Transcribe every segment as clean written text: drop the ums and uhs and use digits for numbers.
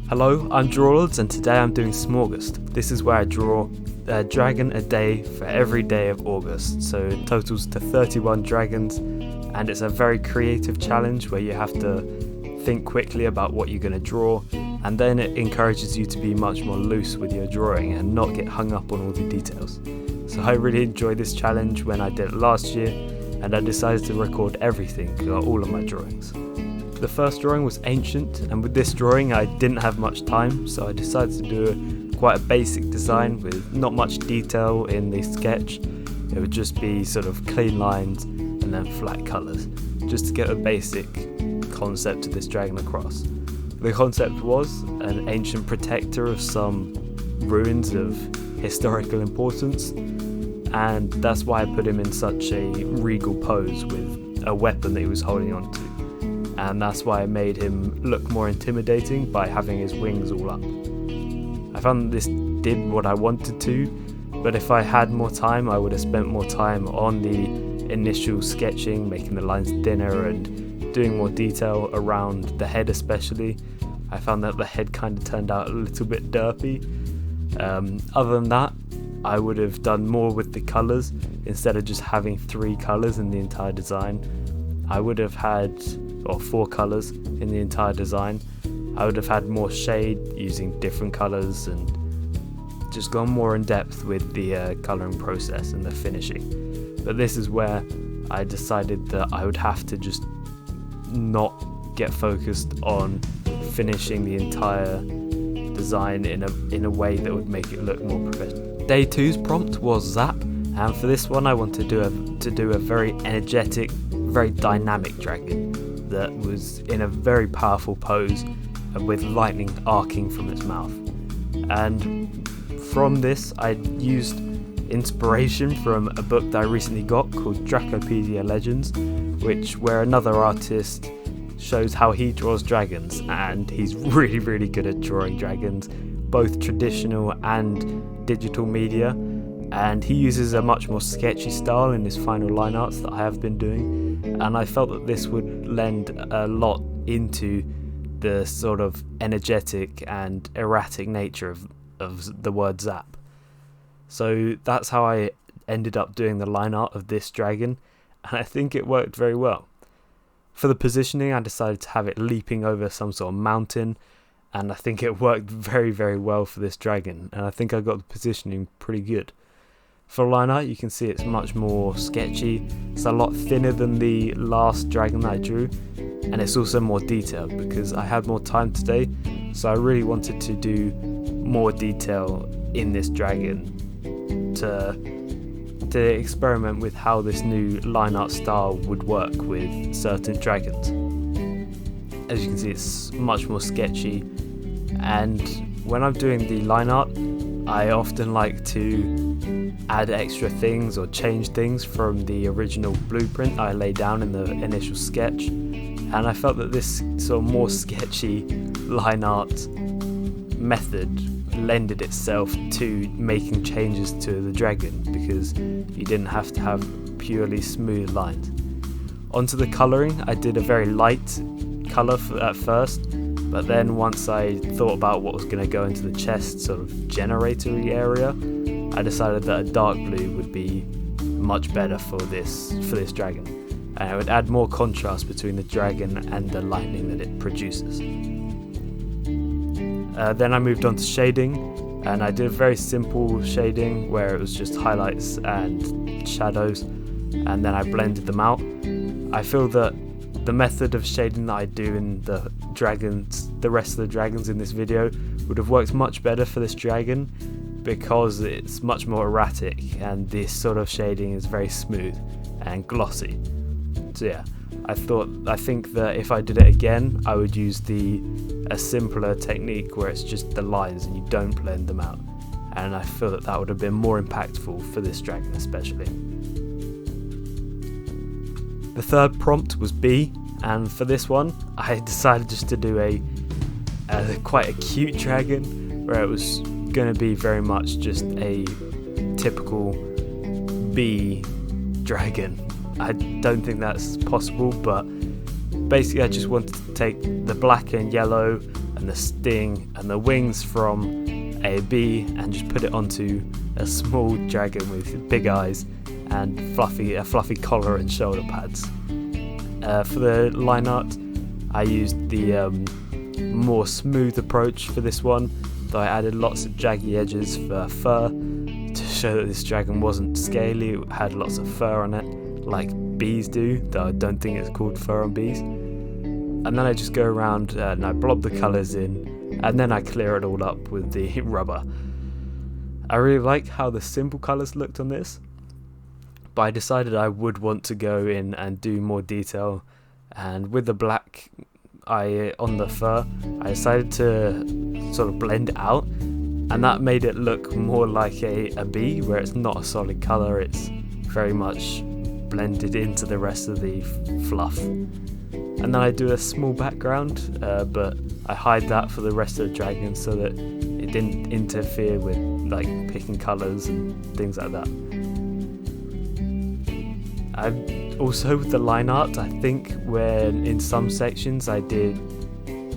Hello, I'm Drawlords and today I'm doing Smaugust. This is where I draw a dragon a day for every day of August, so it totals to 31 dragons, and it's a very creative challenge where you have to think quickly about what you're going to draw, and then it encourages you to be much more loose with your drawing and not get hung up on all the details. So I really enjoyed this challenge when I did it last year, and I decided to record everything, all of my drawings. The first drawing was ancient, and with this drawing I didn't have much time, so I decided to do quite a basic design with not much detail in the sketch. It would just be sort of clean lines and then flat colours, just to get a basic concept of this dragon across. The concept was an ancient protector of some ruins of historical importance, and that's why I put him in such a regal pose with a weapon that he was holding on to. And that's why I made him look more intimidating by having his wings all up. I found that this did what I wanted to, but if I had more time I would have spent more time on the initial sketching, making the lines thinner and doing more detail around the head especially. I found that the head kind of turned out a little bit derpy. Other than that, I would have done more with the colours instead of just having 3 colours in the entire design. I would have had 4 colours in the entire design. I would have had more shade using different colours and just gone more in depth with the colouring process and the finishing. But this is where I decided that I would have to just not get focused on finishing the entire design in a way that would make it look more professional. Day 2's prompt was Zap, and for this one I wanted to do a very energetic, very dynamic dragon that was in a very powerful pose with lightning arcing from its mouth. And from this I used inspiration from a book that I recently got called Dracopedia Legends, where another artist shows how he draws dragons, and he's really good at drawing dragons, both traditional and digital media, and he uses a much more sketchy style in his final line arts that I have been doing, and I felt that this would lend a lot into the sort of energetic and erratic nature of the word Zap. So that's how I ended up doing the line art of this dragon, and I think it worked very well. For the positioning I decided to have it leaping over some sort of mountain, and I think it worked very well for this dragon, and I think I got the positioning pretty good. For line art you can see it's much more sketchy, it's a lot thinner than the last dragon that I drew, and it's also more detailed because I had more time today, so I really wanted to do more detail in this dragon to experiment with how this new line art style would work with certain dragons. As you can see it's much more sketchy, and when I'm doing the line art I often like to add extra things or change things from the original blueprint I laid down in the initial sketch, and I felt that this sort of more sketchy line art method lended itself to making changes to the dragon because you didn't have to have purely smooth lines. Onto the colouring, I did a very light colour at first, but then once I thought about what was going to go into the chest sort of generatory area, I decided that a dark blue would be much better for this dragon, and it would add more contrast between the dragon and the lightning that it produces. Then I moved on to shading, and I did a very simple shading where it was just highlights and shadows, and then I blended them out. I feel that the method of shading that I do in the rest of the dragons in this video would have worked much better for this dragon because it's much more erratic and this sort of shading is very smooth and glossy. So yeah, I think that if I did it again I would use a simpler technique where it's just the lines and you don't blend them out, and I feel that would have been more impactful for this dragon especially. The third prompt was B, and for this one I decided just to do a quite a cute dragon where it was going to be very much just a typical bee dragon. I don't think that's possible, but basically I just wanted to take the black and yellow and the sting and the wings from a bee, and just put it onto a small dragon with big eyes and a fluffy collar and shoulder pads. For the line art, I used the more smooth approach for this one, though I added lots of jaggy edges for fur to show that this dragon wasn't scaly. It had lots of fur on it, like bees do, though I don't think it's called fur on bees. And then I just go around and I blob the colours in, and then I clear it all up with the rubber. I really like how the simple colours looked on this, but I decided I would want to go in and do more detail, and with the black on the fur, I decided to sort of blend it out, and that made it look more like a bee, where it's not a solid colour, it's very much blended into the rest of the fluff. And then I do a small background, but I hide that for the rest of the dragon so that it didn't interfere with like picking colours and things like that. Also with the line art, I think when in some sections I did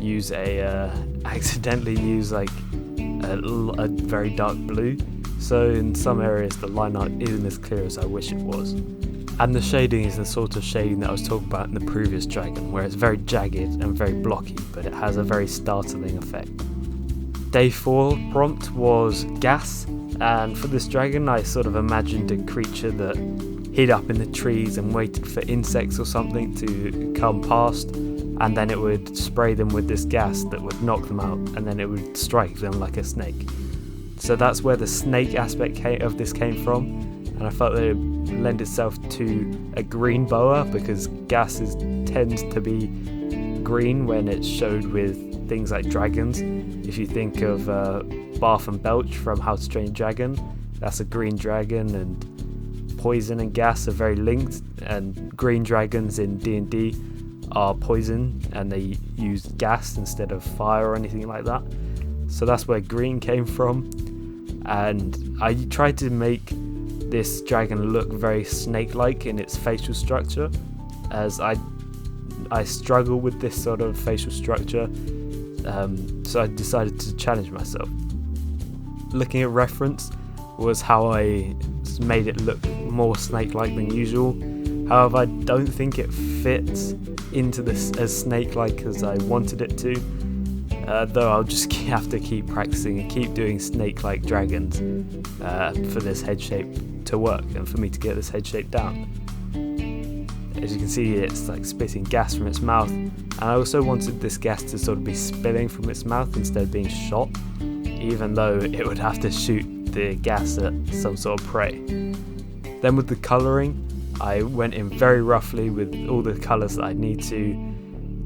use accidentally use like a very dark blue, so in some areas the line art isn't as clear as I wish it was. And the shading is the sort of shading that I was talking about in the previous dragon, where it's very jagged and very blocky, but it has a very startling effect. Day 4 prompt was gas, and for this dragon I sort of imagined a creature that hid up in the trees and waited for insects or something to come past, and then it would spray them with this gas that would knock them out, and then it would strike them like a snake. So that's where the snake aspect of this came from, and I felt that it lend itself to a green boa, because gas tends to be green when it's showed with things like dragons. If you think of Barf and Belch from How to Train Your Dragon, that's a green dragon, and poison and gas are very linked, and green dragons in D&D are poison and they use gas instead of fire or anything like that. So that's where green came from, and I tried to make this dragon look very snake-like in its facial structure, as I struggle with this sort of facial structure, so I decided to challenge myself. Looking at reference was how I made it look more snake-like than usual. However, I don't think it fits into this as snake-like as I wanted it to, though I'll just have to keep practicing and keep doing snake-like dragons for this head shape to work and for me to get this head shape down. As you can see, it's like spitting gas from its mouth, and I also wanted this gas to sort of be spilling from its mouth instead of being shot, even though it would have to shoot the gas at some sort of prey. Then with the colouring, I went in very roughly with all the colours that I need to,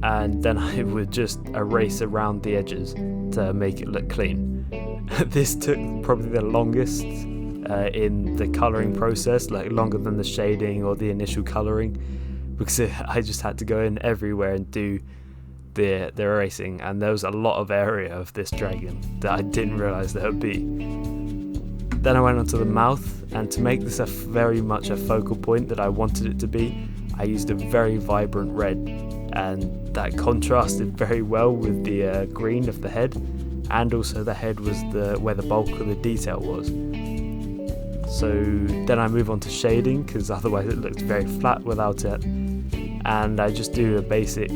and then I would just erase around the edges to make it look clean. This took probably the longest in the colouring process, like longer than the shading or the initial colouring, because I just had to go in everywhere and do the erasing, and there was a lot of area of this dragon that I didn't realise there would be. Then I went onto the mouth, and to make this very much a focal point that I wanted it to be, I used a very vibrant red, and that contrasted very well with the green of the head, and also the head was where the bulk of the detail was. So then I move on to shading, because otherwise it looked very flat without it, and I just do a basic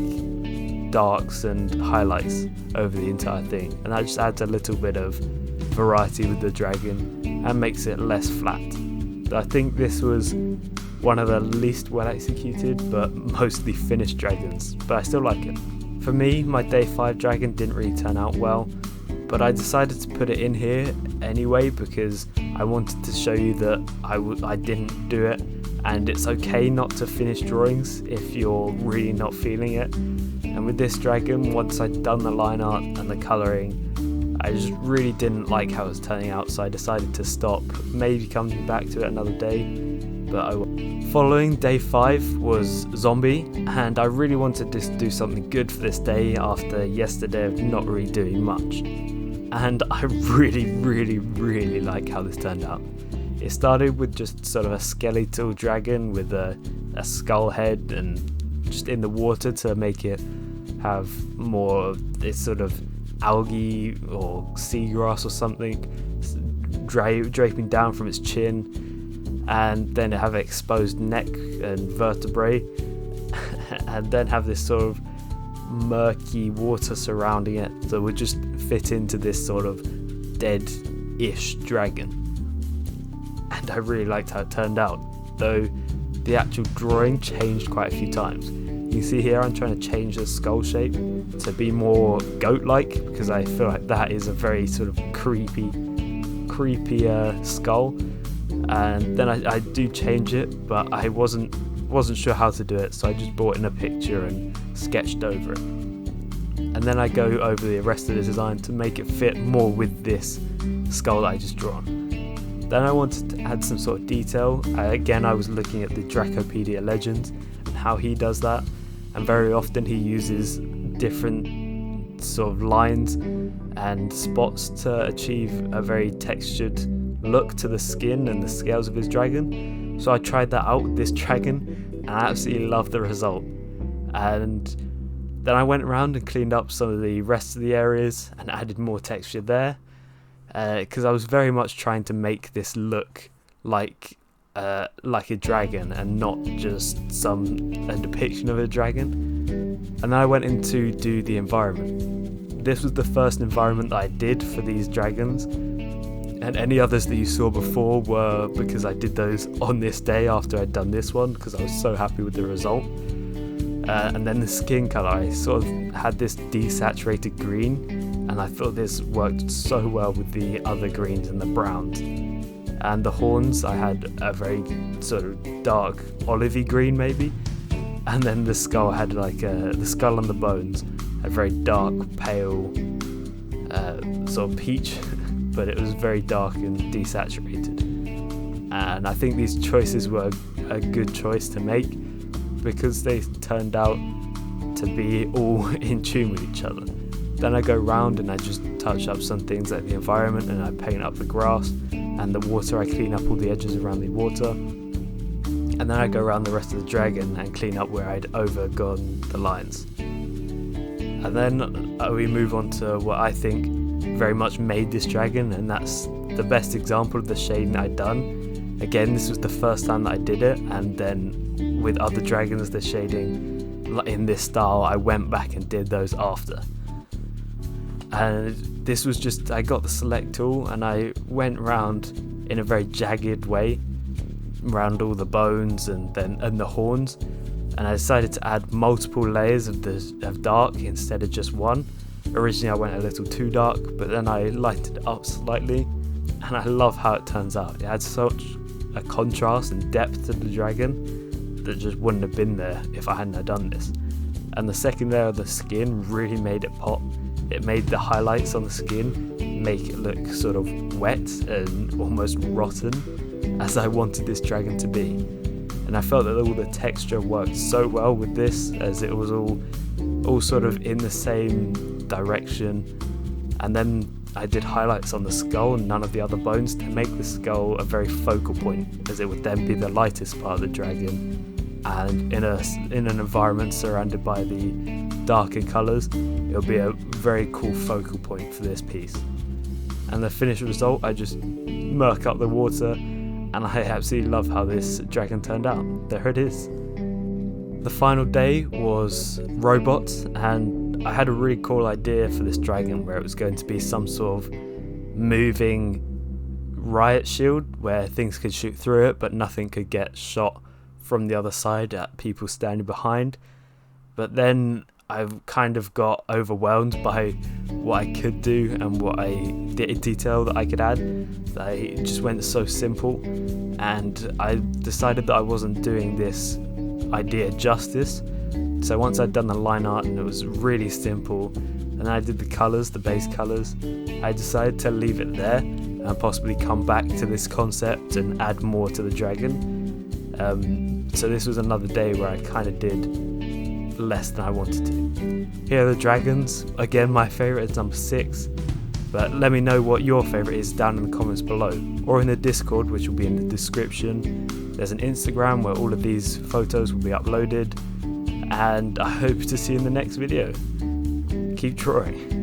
darks and highlights over the entire thing, and that just adds a little bit of variety with the dragon and makes it less flat. I think this was one of the least well executed but mostly finished dragons, but I still like it. For me, my day 5 dragon didn't really turn out well, but I decided to put it in here anyway because I wanted to show you that I didn't do it, and it's okay not to finish drawings if you're really not feeling it. And with this dragon, once I'd done the line art and the colouring, I just really didn't like how it was turning out, so I decided to stop, maybe coming back to it another day, but I won't. Following day 5 was zombie, and I really wanted to do something good for this day after yesterday of not really doing much. And I really like how this turned out. It started with just sort of a skeletal dragon with a skull head and just in the water to make it have more, it's sort of algae or seagrass or something draping down from its chin, and then have an exposed neck and vertebrae, and then have this sort of murky water surrounding it that would just fit into this sort of dead-ish dragon. And I really liked how it turned out, though the actual drawing changed quite a few times. You can see here I'm trying to change the skull shape to be more goat-like, because I feel like that is a very sort of creepy skull. And then I do change it, but I wasn't sure how to do it, so I just brought in a picture and sketched over it. And then I go over the rest of the design to make it fit more with this skull that I just drawn. Then I wanted to add some sort of detail. Again, I was looking at the Dracopedia Legends and how he does that, and very often he uses different sort of lines and spots to achieve a very textured look to the skin and the scales of his dragon. So I tried that out with this dragon, and I absolutely loved the result. And then I went around and cleaned up some of the rest of the areas and added more texture there, because I was very much trying to make this look like a dragon and not just a depiction of a dragon. And then I went in to do the environment. This was the first environment that I did for these dragons, and any others that you saw before were because I did those on this day after I'd done this one, because I was so happy with the result. And then the skin colour, I sort of had this desaturated green, and I thought this worked so well with the other greens and the browns. And the horns, I had a very sort of dark olivey green maybe, and then the skull had the skull and the bones, a very dark pale sort of peach, but it was very dark and desaturated. And I think these choices were a good choice to make, because they turned out to be all in tune with each other. Then I go round and I just touch up some things like the environment, and I paint up the grass, and the water I clean up all the edges around the water. And then I go around the rest of the dragon and clean up where I'd overgone the lines. And then we move on to what I think very much made this dragon, and that's the best example of the shading I'd done. Again, this was the first time that I did it, and then with other dragons, the shading in this style, I went back and did those after. And this was just, I got the select tool and I went round in a very jagged way around all the bones and the horns, and I decided to add multiple layers of dark instead of just one. Originally I went a little too dark, but then I lightened it up slightly, and I love how it turns out. It adds such a contrast and depth to the dragon that just wouldn't have been there if I hadn't have done this. And the second layer of the skin really made it pop. It made the highlights on the skin make it look sort of wet and almost rotten, as I wanted this dragon to be. And I felt that all the texture worked so well with this, as it was all sort of in the same direction. And then I did highlights on the skull and none of the other bones to make the skull a very focal point, as it would then be the lightest part of the dragon. And in an environment surrounded by the darker colours, it'll be a very cool focal point for this piece. And the finished result, I just murk up the water, and I absolutely love how this dragon turned out. There it is. The final day was robots, and I had a really cool idea for this dragon where it was going to be some sort of moving riot shield where things could shoot through it but nothing could get shot from the other side at people standing behind. But then I kind of got overwhelmed by what I could do and what detail that I could add. I just went so simple, and I decided that I wasn't doing this idea justice. So once I'd done the line art and it was really simple, and I did the colours, the base colours, I decided to leave it there and possibly come back to this concept and add more to the dragon. So this was another day where I kind of did less than I wanted to. Here are the dragons. Again, my favourite is number 6, but let me know what your favourite is down in the comments below, or in the Discord, which will be in the description. There's an Instagram where all of these photos will be uploaded, and I hope to see you in the next video. Keep drawing.